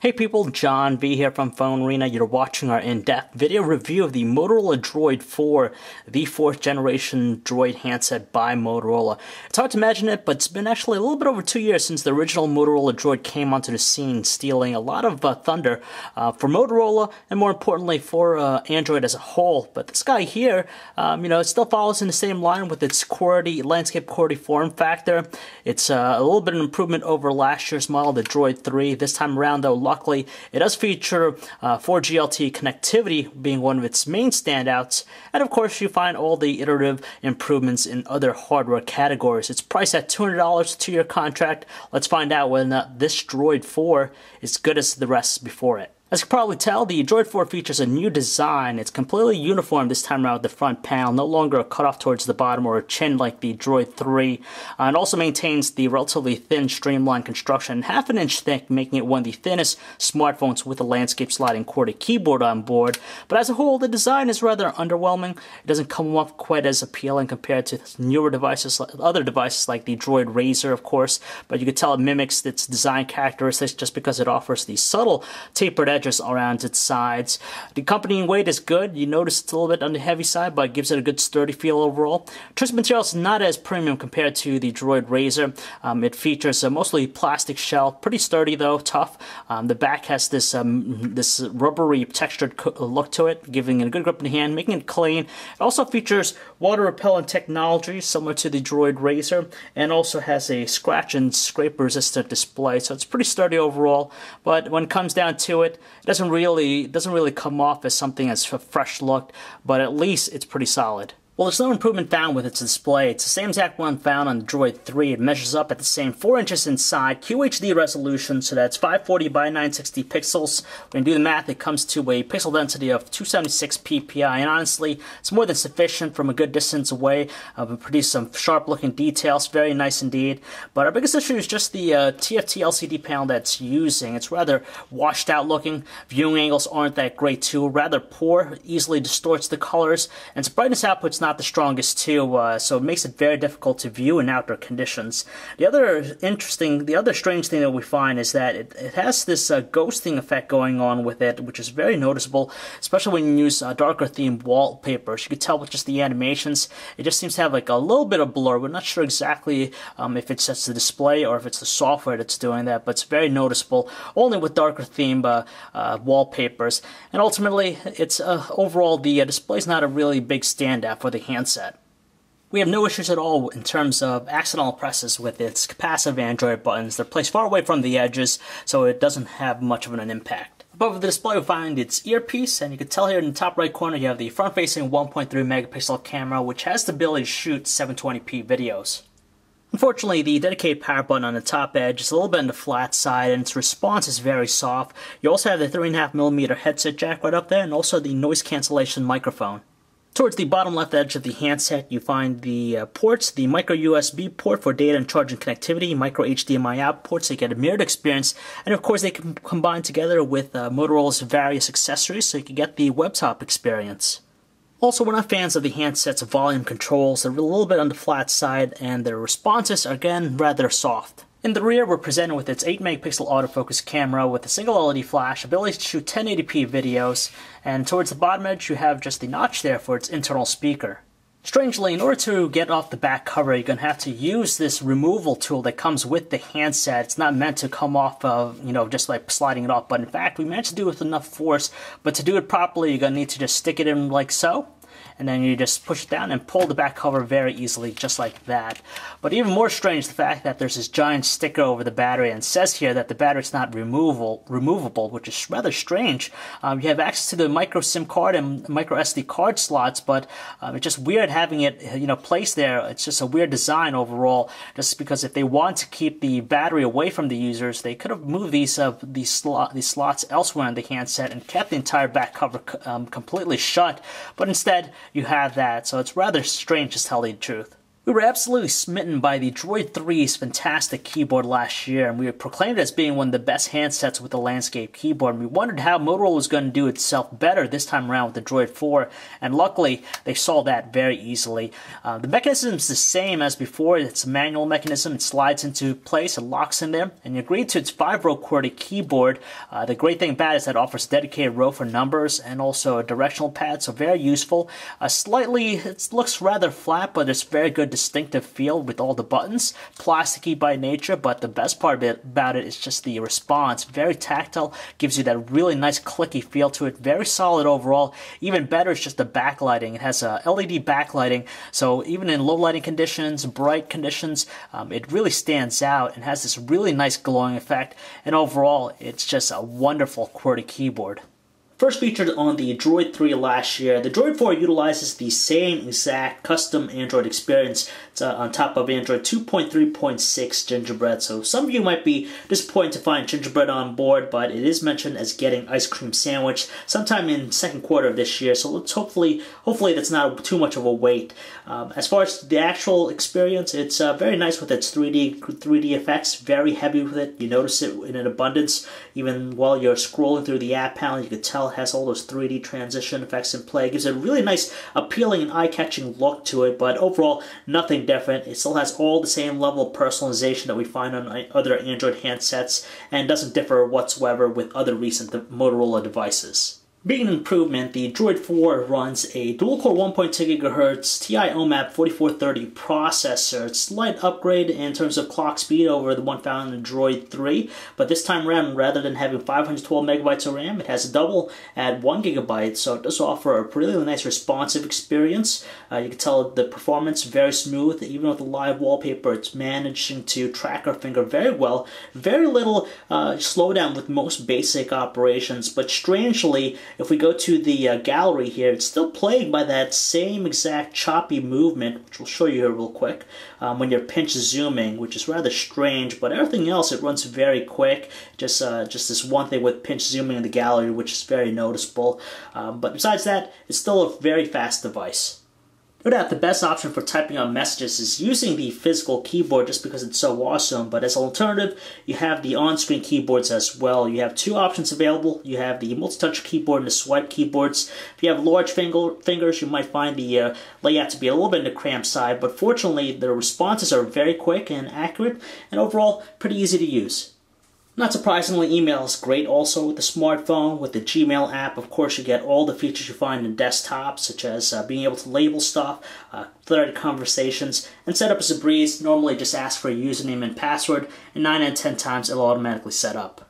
Hey people, John V here from PhoneArena. You're watching our in-depth video review of the Motorola DROID 4, the 4th generation Droid handset by Motorola. It's hard to imagine it, but it's been actually a little bit over 2 years since the original Motorola DROID came onto the scene, stealing a lot of thunder for Motorola and more importantly for Android as a whole. But this guy here, it still follows in the same line with its QWERTY, landscape QWERTY form factor. It's a little bit of an improvement over last year's model, the DROID 3. This time around though, luckily, it does feature 4G Lte connectivity being one of its main standouts, and of course you find all the iterative improvements in other hardware categories. It's priced at $200, 2-year contract. Let's find out whether or not this DROID 4 is as good as the rest before it. As you can probably tell, the DROID 4 features a new design. It's completely uniform this time around with the front panel, no longer a cutoff towards the bottom or a chin like the DROID 3. It also maintains the relatively thin, streamlined construction, half an inch thick, making it one of the thinnest smartphones with a landscape sliding QWERTY keyboard on board. But as a whole, the design is rather underwhelming. It doesn't come off quite as appealing compared to newer devices, other devices like the DROID Razr, of course, but you can tell it mimics its design characteristics just because it offers these subtle tapered edges around its sides. The accompanying weight is good. You notice it's a little bit on the heavy side, but it gives it a good sturdy feel overall. Transfer material is not as premium compared to the DROID Razr. It features a mostly plastic shell, pretty sturdy though, tough. The back has this this rubbery textured look to it, giving it a good grip in the hand, making it clean. It also features water repellent technology similar to the DROID Razr, and also has a scratch and scrape resistant display, so it's pretty sturdy overall. But when it comes down to it, it doesn't really come off as something as fresh looked, but at least it's pretty solid. Well, there's no improvement found with its display. It's the same exact one found on the DROID 3. It measures up at the same 4 inches inside, QHD resolution, so that's 540 by 960 pixels. When you do the math, it comes to a pixel density of 276 ppi, and honestly, it's more than sufficient from a good distance away. It produces some sharp-looking details, very nice indeed. But our biggest issue is just the TFT LCD panel that's using. It's rather washed out looking. Viewing angles aren't that great too, rather poor, easily distorts the colors, and its brightness output's not the strongest too, so it makes it very difficult to view in outdoor conditions. The other strange thing that we find is that it has this ghosting effect going on with it, which is very noticeable, especially when you use darker themed wallpapers. You can tell with just the animations, it just seems to have like a little bit of blur. We're not sure exactly if it's just the display or if it's the software that's doing that, but it's very noticeable, only with darker themed wallpapers. And ultimately, it's overall the display's not a really big standout for the handset. We have no issues at all in terms of accidental presses with its capacitive Android buttons. They're placed far away from the edges, so it doesn't have much of an impact. Above the display we find its earpiece, and you can tell here in the top right corner you have the front-facing 1.3 megapixel camera, which has the ability to shoot 720p videos. Unfortunately, the dedicated power button on the top edge is a little bit on the flat side, and its response is very soft. You also have the 3.5mm headset jack right up there, and also the noise cancellation microphone. Towards the bottom left edge of the handset, you find the ports, the micro USB port for data and charging connectivity, micro HDMI out ports, so you get a mirrored experience, and of course they can combine together with Motorola's various accessories, so you can get the webtop experience. Also, we're not fans of the handset's volume controls. They're a little bit on the flat side, and their responses are again rather soft. In the rear, we're presented with its 8-megapixel autofocus camera with a single LED flash, ability to shoot 1080p videos, and towards the bottom edge you have just the notch there for its internal speaker. Strangely, in order to get off the back cover, you're going to have to use this removal tool that comes with the handset. It's not meant to come off of, just like sliding it off, but in fact, we managed to do it with enough force, but to do it properly, you're going to need to just stick it in like so, and then you just push it down and pull the back cover very easily, just like that. But even more strange, the fact that there's this giant sticker over the battery, and it says here that the battery's not removable, which is rather strange. You have access to the micro SIM card and micro SD card slots, but it's just weird having it, placed there. It's just a weird design overall, just because if they want to keep the battery away from the users, they could have moved these slots elsewhere on the handset and kept the entire back cover completely shut, but instead, you have that, so it's rather strange to tell the truth. We were absolutely smitten by the Droid 3's fantastic keyboard last year, and we proclaimed it as being one of the best handsets with the landscape keyboard. And we wondered how Motorola was going to do itself better this time around with the Droid 4, and luckily they solved that very easily. The mechanism is the same as before. It's a manual mechanism. It slides into place, it locks in there, and you agree to its 5-row QWERTY keyboard. The great thing about it is that it offers a dedicated row for numbers and also a directional pad, so very useful. It looks rather flat, but it's very good distinctive feel with all the buttons. Plasticky by nature, but the best part about it is just the response. Very tactile, gives you that really nice clicky feel to it. Very solid overall. Even better is just the backlighting. It has a LED backlighting, so even in low lighting conditions, bright conditions, it really stands out and has this really nice glowing effect. And overall, it's just a wonderful QWERTY keyboard. First featured on the Droid 3 last year, the Droid 4 utilizes the same exact custom Android experience. It's on top of Android 2.3.6 Gingerbread, so some of you might be disappointed to find Gingerbread on board, but it is mentioned as getting ice cream sandwich sometime in second quarter of this year, so let's hopefully that's not too much of a wait. As far as the actual experience, it's very nice with its 3D effects, very heavy with it. You notice it in an abundance. Even while you're scrolling through the app panel, you can tell it has all those 3D transition effects in play. It gives it a really nice, appealing, and eye-catching look to it, but overall, nothing different. It still has all the same level of personalization that we find on other Android handsets, and doesn't differ whatsoever with other recent Motorola devices. Being an improvement, the Droid 4 runs a dual-core 1.2 GHz Ti OMAP 4430 processor. It's a slight upgrade in terms of clock speed over the one found in the Droid 3, but this time around, rather than having 512 megabytes of RAM, it has a double at 1 GB, so it does offer a really nice responsive experience. You can tell the performance very smooth. Even with the live wallpaper, it's managing to track our finger very well. Very little slowdown with most basic operations, but strangely, if we go to the gallery here, it's still plagued by that same exact choppy movement, which we'll show you here real quick, when you're pinch zooming, which is rather strange, but everything else, it runs very quick. Just this one thing with pinch zooming in the gallery, which is very noticeable. But besides that, it's still a very fast device. No doubt the best option for typing out messages is using the physical keyboard just because it's so awesome, but as an alternative, you have the on-screen keyboards as well. You have two options available. You have the multi-touch keyboard and the swipe keyboards. If you have large fingers, you might find the layout to be a little bit on the cramped side, but fortunately, the responses are very quick and accurate, and overall, pretty easy to use. Not surprisingly, email is great also with the smartphone. With the Gmail app, of course, you get all the features you find in desktops, such as being able to label stuff, threaded conversations, and setup is a breeze. Normally just ask for a username and password, and 9 out of 10 times it'll automatically set up.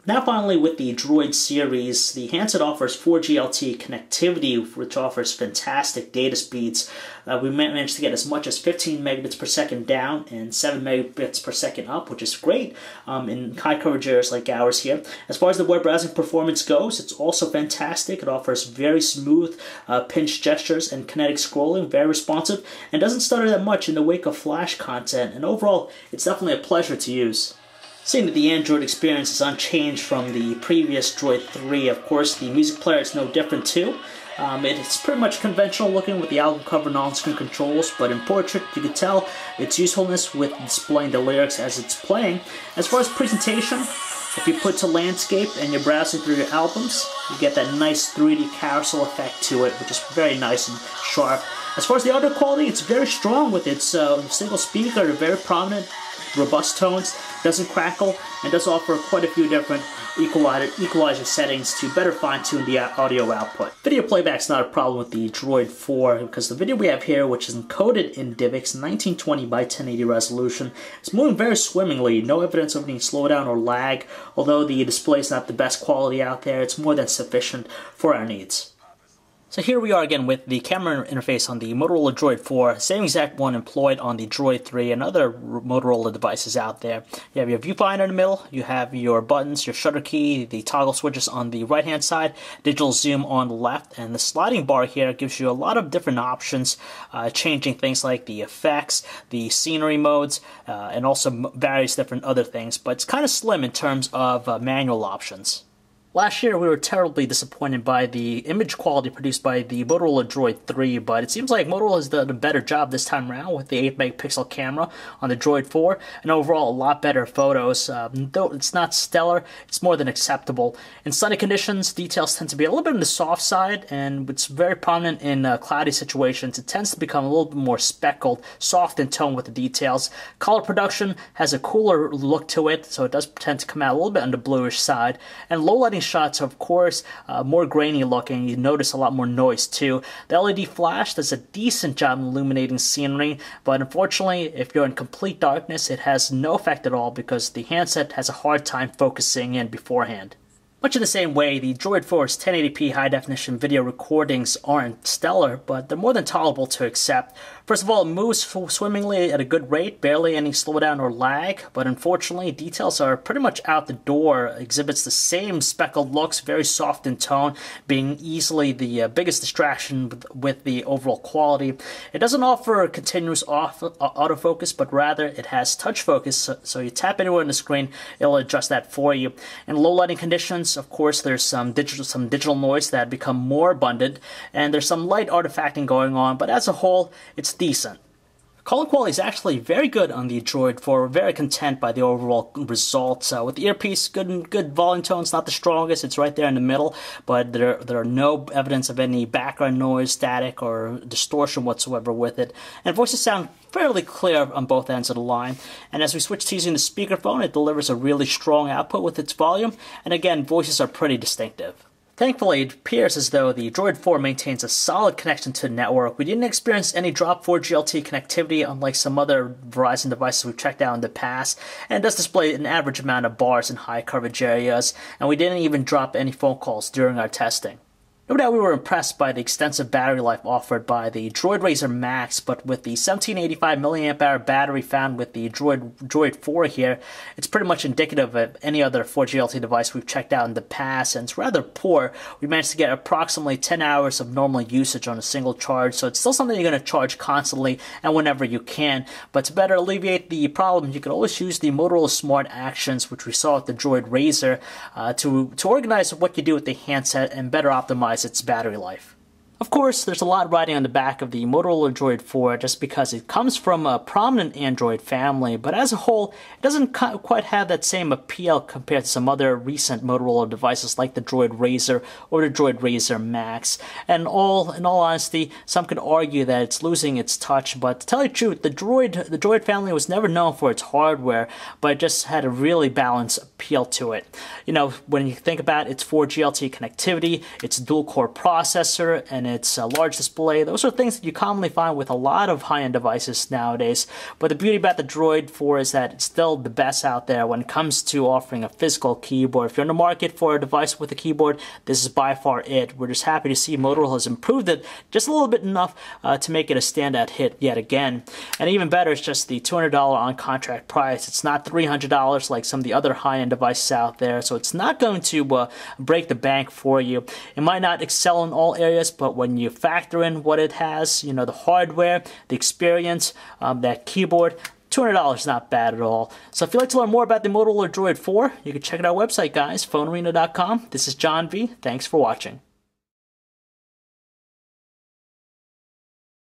Now finally, with the Droid series, the handset offers 4G Lte Connectivity, which offers fantastic data speeds. We managed to get as much as 15 megabits per second down and 7 megabits per second up, which is great in high coverage areas like ours here. As far as the web browsing performance goes, it's also fantastic. It offers very smooth pinch gestures and kinetic scrolling, very responsive, and doesn't stutter that much in the wake of Flash content. And overall, it's definitely a pleasure to use. Seeing that the Android experience is unchanged from the previous Droid 3, of course, the music player is no different too. It's pretty much conventional looking with the album cover and on-screen controls, but in portrait you can tell its usefulness with displaying the lyrics as it's playing. As far as presentation, if you put to landscape and you're browsing through your albums, you get that nice 3D carousel effect to it, which is very nice and sharp. As far as the audio quality, it's very strong with its single speaker, very prominent, robust tones, doesn't crackle, and does offer quite a few different equalizer settings to better fine-tune the audio output. Video playback's not a problem with the Droid 4 because the video we have here, which is encoded in DivX 1920 by 1080 resolution, is moving very swimmingly. No evidence of any slowdown or lag. Although the display is not the best quality out there, it's more than sufficient for our needs. So here we are again with the camera interface on the Motorola Droid 4, same exact one employed on the Droid 3 and other Motorola devices out there. You have your viewfinder in the middle, you have your buttons, your shutter key, the toggle switches on the right hand side, digital zoom on the left, and the sliding bar here gives you a lot of different options, changing things like the effects, the scenery modes, and also various different other things, but it's kind of slim in terms of manual options. Last year, we were terribly disappointed by the image quality produced by the Motorola DROID 3, but it seems like Motorola has done a better job this time around with the 8-megapixel camera on the DROID 4, and overall a lot better photos. Though it's not stellar, it's more than acceptable. In sunny conditions, details tend to be a little bit on the soft side, and it's very prominent in cloudy situations. It tends to become a little bit more speckled, soft in tone with the details. Color production has a cooler look to it, so it does tend to come out a little bit on the bluish side. And low lighting shots, of course, more grainy looking. You notice a lot more noise too. The LED flash does a decent job illuminating scenery, but unfortunately, if you're in complete darkness, it has no effect at all because the handset has a hard time focusing in beforehand. Much in the same way, the DROID 4's 1080p high-definition video recordings aren't stellar, but they're more than tolerable to accept. First of all, it moves swimmingly at a good rate, barely any slowdown or lag, but unfortunately, details are pretty much out the door. It exhibits the same speckled looks, very soft in tone, being easily the biggest distraction with the overall quality. It doesn't offer continuous autofocus, but rather it has touch focus, so you tap anywhere on the screen, it'll adjust that for you. In low lighting conditions, of course, there's some digital noise that become more abundant, and there's some light artifacting going on, but as a whole, it's decent. Color quality is actually very good on the DROID 4. We're very content by the overall results. With the Earpiece, good volume tones, not the strongest. It's right there in the middle, but there are no evidence of any background noise, static, or distortion whatsoever with it. And voices sound fairly clear on both ends of the line. And as we switch to using the speakerphone, it delivers a really strong output with its volume. And again, voices are pretty distinctive. Thankfully, it appears as though the DROID 4 maintains a solid connection to the network. We didn't experience any drop 4G LTE connectivity unlike some other Verizon devices we've checked out in the past, and it does display an average amount of bars in high coverage areas, and we didn't even drop any phone calls during our testing. No doubt we were impressed by the extensive battery life offered by the DROID Razr Max, but with the 1785 mAh battery found with the DROID 4 here, it's pretty much indicative of any other 4G LTE device we've checked out in the past, and it's rather poor. We managed to get approximately 10 hours of normal usage on a single charge, so it's still something you're going to charge constantly and whenever you can. But to better alleviate the problem, you can always use the Motorola Smart Actions, which we saw with the DROID Razr, to organize what you do with the handset and better optimize its battery life. Of course, there's a lot riding on the back of the Motorola DROID 4 just because it comes from a prominent Android family, but as a whole, it doesn't quite have that same appeal compared to some other recent Motorola devices like the DROID Razr or the DROID Razr Max. And in all honesty, some could argue that it's losing its touch, but to tell you the truth, the DROID family was never known for its hardware, but it just had a really balanced appeal to it. You know, when you think about its 4G LTE connectivity, its dual-core processor, and its large display, those are things that you commonly find with a lot of high-end devices nowadays. But the beauty about the DROID 4 is that it's still the best out there when it comes to offering a physical keyboard. If you're in the market for a device with a keyboard, this is by far it. We're just happy to see Motorola has improved it just a little bit enough to make it a standout hit yet again. And even better is just the $200 on-contract price. It's not $300 like some of the other high-end devices out there, so it's not going to break the bank for you. It might not excel in all areas, but when you factor in what it has, you know, the hardware, the experience, that keyboard, $200 is not bad at all. So if you'd like to learn more about the Motorola DROID 4, you can check out our website, guys, PhoneArena.com. This is John V. Thanks for watching.